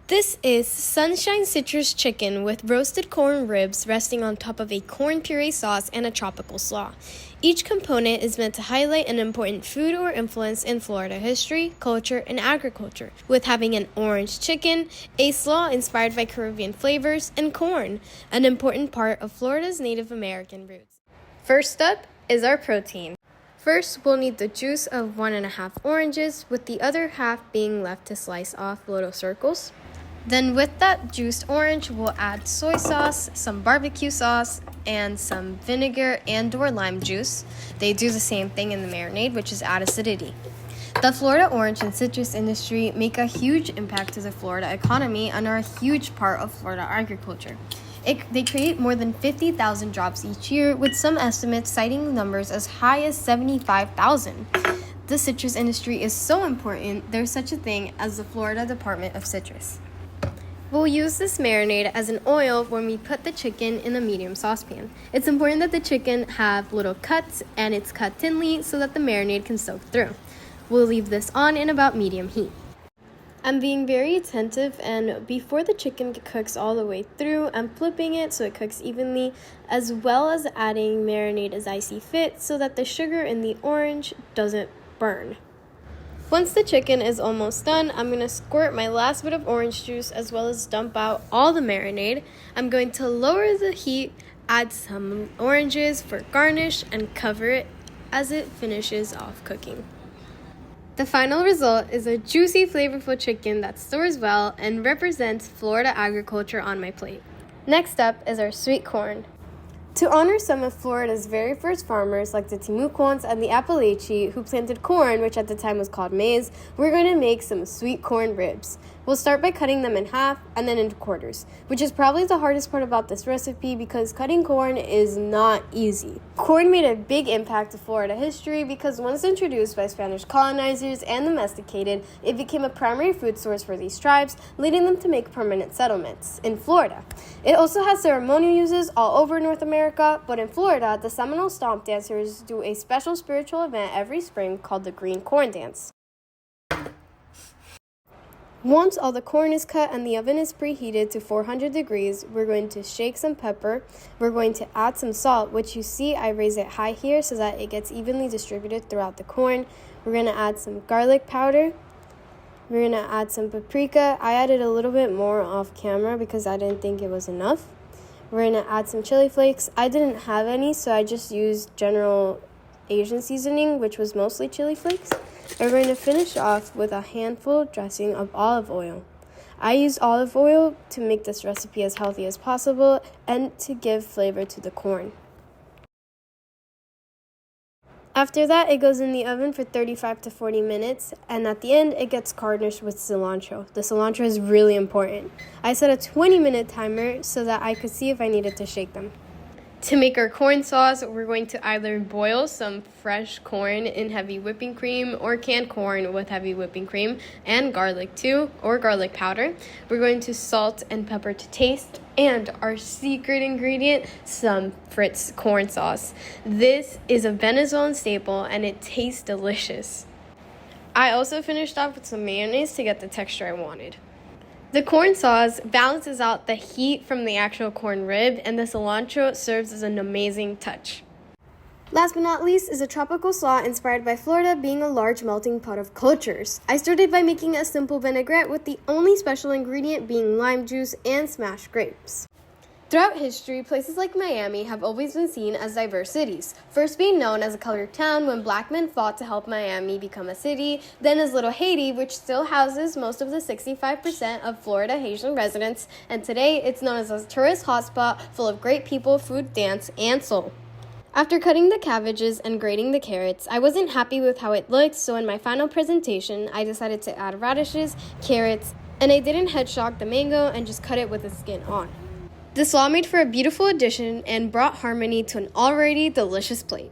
This is Sunshine Citrus Chicken with roasted corn ribs resting on top of a corn puree sauce and a tropical slaw. Each component is meant to highlight an important food or influence in Florida history, culture, and agriculture, with having an orange chicken, a slaw inspired by Caribbean flavors, and corn, an important part of Florida's Native American roots. First up is our protein. First, we'll need the juice of 1.5 oranges, with the other half being left to slice off little circles. Then with that juiced orange, we'll add soy sauce, some barbecue sauce, and some vinegar and/or lime juice. They do the same thing in the marinade, which is add acidity. The Florida orange and citrus industry make a huge impact to the Florida economy and are a huge part of Florida agriculture. They create more than 50,000 jobs each year, with some estimates citing numbers as high as 75,000. The citrus industry is so important, there's such a thing as the Florida Department of Citrus. We'll use this marinade as an oil when we put the chicken in a medium saucepan. It's important that the chicken have little cuts and it's cut thinly so that the marinade can soak through. We'll leave this on in about medium heat. I'm being very attentive, and before the chicken cooks all the way through, I'm flipping it so it cooks evenly, as well as adding marinade as I see fit so that the sugar in the orange doesn't burn. Once the chicken is almost done, I'm going to squirt my last bit of orange juice as well as dump out all the marinade. I'm going to lower the heat, add some oranges for garnish, and cover it as it finishes off cooking. The final result is a juicy, flavorful chicken that stores well and represents Florida agriculture on my plate. Next up is our sweet corn. To honor some of Florida's very first farmers, like the Timucuans and the Appalachee, who planted corn, which at the time was called maize, we're going to make some sweet corn ribs. We'll start by cutting them in half and then into quarters, which is probably the hardest part about this recipe because cutting corn is not easy. Corn made a big impact to Florida history because once introduced by Spanish colonizers and domesticated, it became a primary food source for these tribes, leading them to make permanent settlements in Florida. It also has ceremonial uses all over North America, but in Florida, the Seminole Stomp dancers do a special spiritual event every spring called the Green Corn Dance. Once all the corn is cut and the oven is preheated to 400 degrees, we're going to shake some pepper. We're going to add some salt, which you see I raise it high here so that it gets evenly distributed throughout the corn. We're going to add some garlic powder. We're going to add some paprika. I added a little bit more off camera because I didn't think it was enough. We're going to add some chili flakes. I didn't have any, so I just used general Asian seasoning, which was mostly chili flakes. We're going to finish off with a handful dressing of olive oil. I use olive oil to make this recipe as healthy as possible and to give flavor to the corn. After that, it goes in the oven for 35 to 40 minutes, and at the end, it gets garnished with cilantro. The cilantro is really important. I set a 20-minute timer so that I could see if I needed to shake them. To make our corn sauce, we're going to either boil some fresh corn in heavy whipping cream or canned corn with heavy whipping cream and garlic too, or garlic powder. We're going to salt and pepper to taste, and our secret ingredient, some Fritz corn sauce. This is a Venezuelan staple and it tastes delicious. I also finished off with some mayonnaise to get the texture I wanted. The corn sauce balances out the heat from the actual corn rib, and the cilantro serves as an amazing touch. Last but not least is a tropical slaw inspired by Florida being a large melting pot of cultures. I started by making a simple vinaigrette with the only special ingredient being lime juice and smashed grapes. Throughout history, places like Miami have always been seen as diverse cities, first being known as a colored town when black men fought to help Miami become a city, then as Little Haiti, which still houses most of the 65% of Florida Haitian residents, and today it's known as a tourist hotspot full of great people, food, dance, and soul. After cutting the cabbages and grating the carrots, I wasn't happy with how it looked, so in my final presentation, I decided to add radishes, carrots, and I didn't head shock the mango and just cut it with the skin on. The slaw made for a beautiful addition and brought harmony to an already delicious plate.